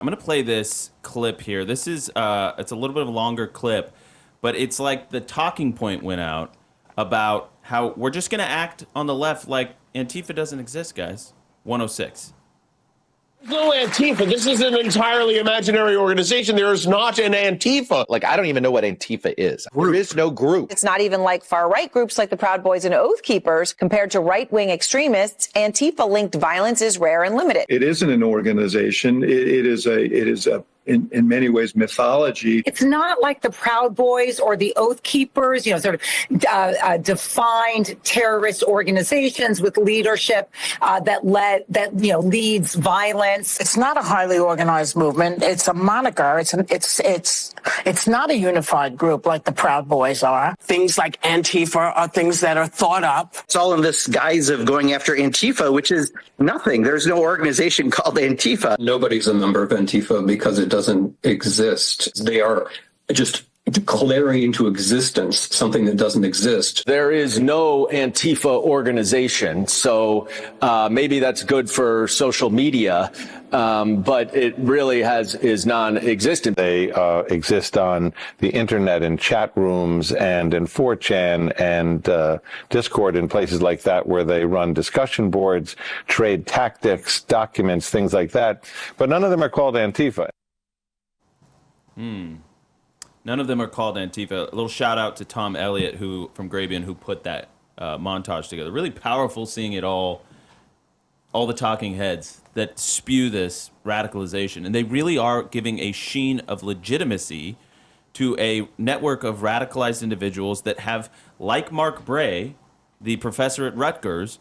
I'm gonna play this clip here. This is it's a little bit of a longer clip, but it's like the talking point went out about how we're just gonna act on the left like Antifa doesn't exist, guys. 106. No Antifa. This is an entirely imaginary organization. There is not an Antifa. Like, I don't even know what Antifa is. There is no group. It's not even like far-right groups like the Proud Boys and Oath Keepers. Compared to right-wing extremists, Antifa-linked violence is rare and limited. It isn't an organization. It is in many ways mythology. It's not like the Proud Boys or the Oath Keepers, sort of defined terrorist organizations with leadership that leads violence. It's not a highly organized movement. It's a moniker. It's not a unified group like the Proud Boys are. Things like Antifa are things that are thought up. It's all in this guise of going after Antifa, which is nothing. There's no organization called Antifa. Nobody's a member of Antifa because it doesn't exist. They are just declaring into existence something that doesn't exist. There is no Antifa organization, so maybe that's good for social media, but it really is non-existent. They exist on the internet in chat rooms and in 4chan and Discord and places like that, where they run discussion boards, trade tactics, documents, things like that. But none of them are called Antifa. None of them are called Antifa. A little shout out to Tom Elliott, from Grabian, who put that montage together. Really powerful seeing it all the talking heads that spew this radicalization. And they really are giving a sheen of legitimacy to a network of radicalized individuals that have, like Mark Bray, the professor at Rutgers,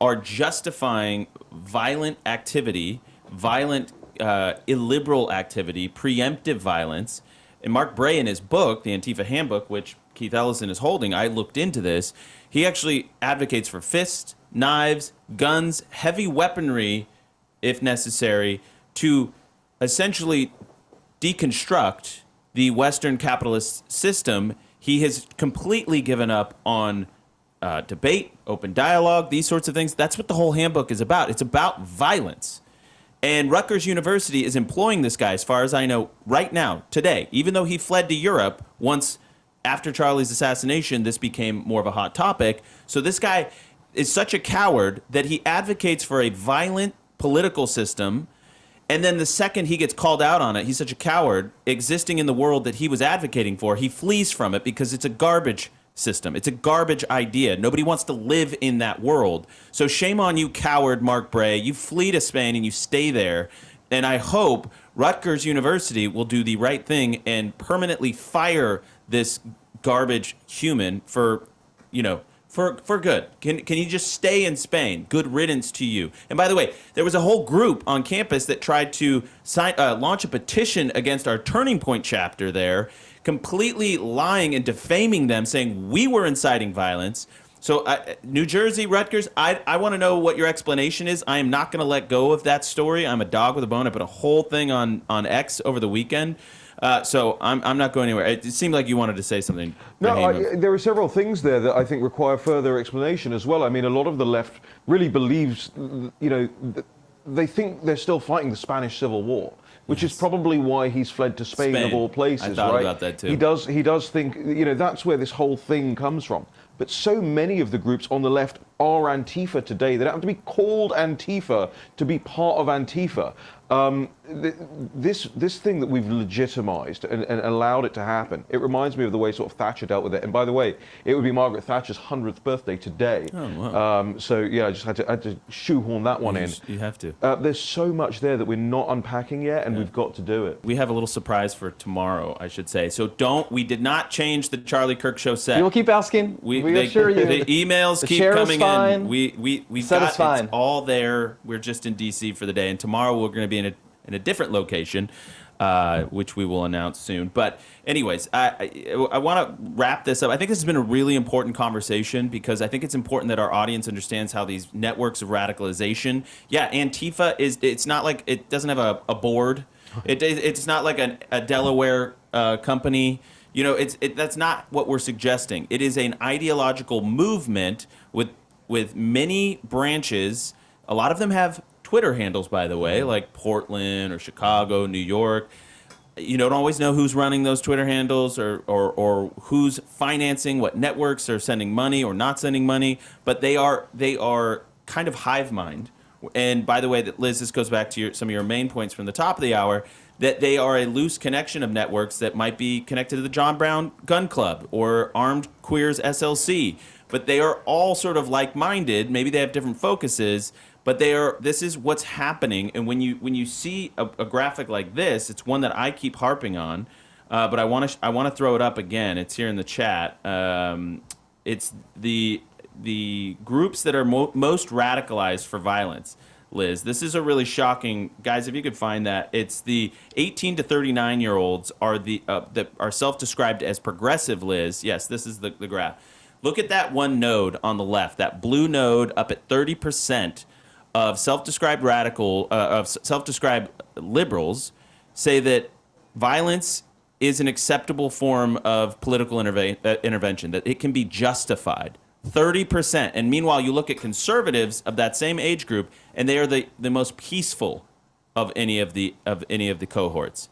are justifying violent activity, violent illiberal activity, preemptive violence. And Mark Bray, in his book, the Antifa Handbook, which Keith Ellison is holding, I looked into this. He actually advocates for fists, knives, guns, heavy weaponry, if necessary, to essentially deconstruct the Western capitalist system. He has completely given up on debate, open dialogue, these sorts of things. That's what the whole handbook is about. It's about violence. And Rutgers University is employing this guy, as far as I know, right now, today, even though he fled to Europe once after Charlie's assassination, this became more of a hot topic. So this guy is such a coward that he advocates for a violent political system. And then the second he gets called out on it, he's such a coward existing in the world that he was advocating for. He flees from it because it's a garbage system. It's a garbage idea. Nobody wants to live in that world. So shame on you, coward Mark Bray. You flee to Spain and you stay there. And I hope Rutgers University will do the right thing and permanently fire this garbage human for good. Can you just stay in Spain? Good riddance to you. And by the way, there was a whole group on campus that tried to launch a petition against our Turning Point chapter there, completely lying and defaming them, saying we were inciting violence. So New Jersey, Rutgers, I want to know what your explanation is. I am not going to let go of that story. I'm a dog with a bone. I put a whole thing on X over the weekend. So I'm not going anywhere. It seemed like you wanted to say something. No, there are several things there that I think require further explanation as well. I mean, a lot of the left really believes, they think they're still fighting the Spanish Civil War, which is probably why he's fled to Spain of all places. I thought about that too. He does think, that's where this whole thing comes from. But so many of the groups on the left are Antifa today. They don't have to be called Antifa to be part of Antifa. This thing that we've legitimized and allowed it to happen, it reminds me of the way sort of Thatcher dealt with it. And by the way, it would be Margaret Thatcher's 100th birthday today. Oh, wow. So yeah, I just had to shoehorn that one in. You have to. There's so much there that we're not unpacking yet, and we've got to do it. We have a little surprise for tomorrow, I should say. So we did not change the Charlie Kirk Show set. You'll keep asking. We assure you. The emails the keep coming fine. in. We set got is fine. It's all there. We're just in DC for the day, and tomorrow we're going to be in a different location, which we will announce soon. But anyways, I want to wrap this up. I think this has been a really important conversation because I think it's important that our audience understands how these networks of radicalization. Yeah, Antifa it's not like it doesn't have a board. It's not like a Delaware company. That's not what we're suggesting. It is an ideological movement with many branches. A lot of them have Twitter handles, by the way, like Portland or Chicago, New York. You don't always know who's running those Twitter handles or who's financing, what networks are sending money or not sending money, but they are kind of hive mind. And by the way, Liz, this goes back to some of your main points from the top of the hour, that they are a loose connection of networks that might be connected to the John Brown Gun Club or Armed Queers SLC, but they are all sort of like-minded. Maybe they have different focuses, but this is what's happening. And when you see a graphic like this, it's one that I keep harping on, but I want to throw it up again. It's here in the chat. It's the groups that are most radicalized for violence. Liz, this is a really shocking, guys. If you could find that, it's the 18 to 39-year-olds are that are self-described as progressive. Liz, yes, this is the graph. Look at that one node on the left, that blue node up at 30%. Of self-described self-described liberals say that violence is an acceptable form of political intervention, that it can be justified. 30%. And meanwhile, you look at conservatives of that same age group, and they are the most peaceful of any of the cohorts.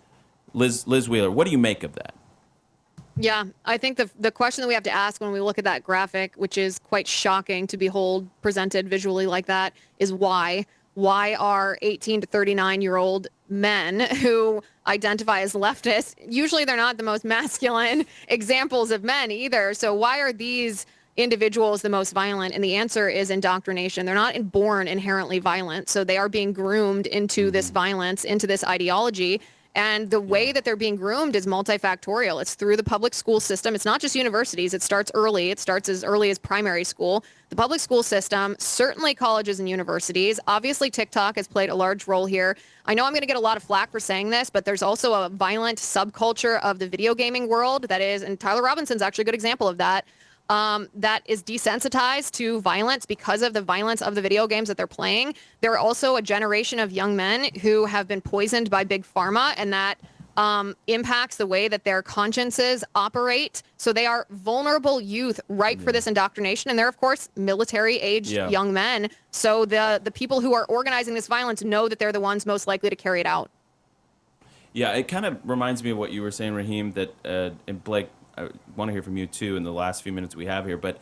Liz Wheeler, what do you make of that? Yeah, I think the question that we have to ask when we look at that graphic, which is quite shocking to behold presented visually like that, is why? Why are 18 to 39-year-old men who identify as leftists, usually they're not the most masculine examples of men either. So why are these individuals the most violent? And the answer is indoctrination. They're not born inherently violent. So they are being groomed into this violence, into this ideology. And the way that they're being groomed is multifactorial. It's through the public school system. It's not just universities. It starts early. It starts as early as primary school. The public school system, certainly colleges and universities. Obviously, TikTok has played a large role here. I know I'm going to get a lot of flack for saying this, but there's also a violent subculture of the video gaming world that is, and Tyler Robinson's actually a good example of that, that is desensitized to violence because of the violence of the video games that they're playing. There are also a generation of young men who have been poisoned by big pharma, and that impacts the way that their consciences operate. So they are vulnerable youth ripe for this indoctrination. And they're, of course, military-aged young men. So the people who are organizing this violence know that they're the ones most likely to carry it out. Yeah, it kind of reminds me of what you were saying, Raheem, that and Blake, I want to hear from you too in the last few minutes we have here, but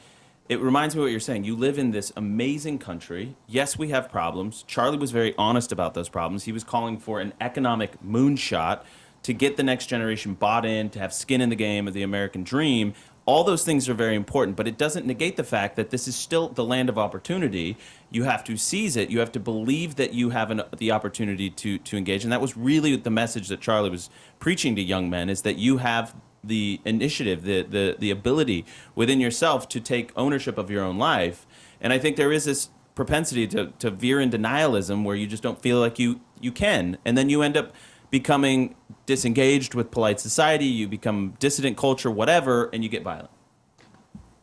it reminds me of what you're saying. You live in this amazing country. Yes, we have problems. Charlie was very honest about those problems. He was calling for an economic moonshot to get the next generation bought in, to have skin in the game of the American dream. All those things are very important, but it doesn't negate the fact that this is still the land of opportunity. You have to seize it. You have to believe that you have the opportunity to engage. And that was really the message that Charlie was preaching to young men, is that you have the initiative, the ability within yourself to take ownership of your own life. And I think there is this propensity to veer into nihilism where you just don't feel like you can. And then you end up becoming disengaged with polite society, you become dissident culture, whatever, and you get violent.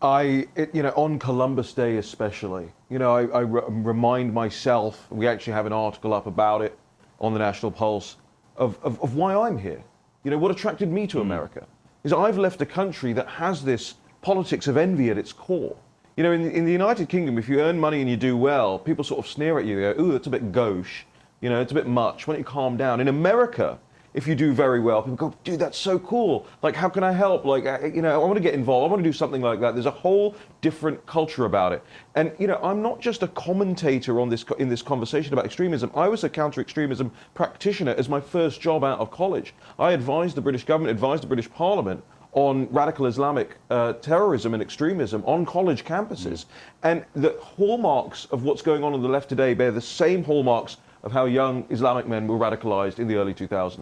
On Columbus Day especially, I remind myself, we actually have an article up about it on the National Pulse, of why I'm here. What attracted me to America is I've left a country that has this politics of envy at its core. In the United Kingdom, if you earn money and you do well, people sort of sneer at you. They go, ooh, that's a bit gauche. It's a bit much. Why don't you calm down? In America, if you do very well, people go, dude, that's so cool. Like, how can I help? Like, I want to get involved. I want to do something like that. There's a whole different culture about it. And, I'm not just a commentator in this conversation about extremism. I was a counter-extremism practitioner as my first job out of college. I advised the British government, advised the British Parliament on radical Islamic terrorism and extremism on college campuses. And the hallmarks of what's going on the left today bear the same hallmarks of how young Islamic men were radicalized in the early 2000s.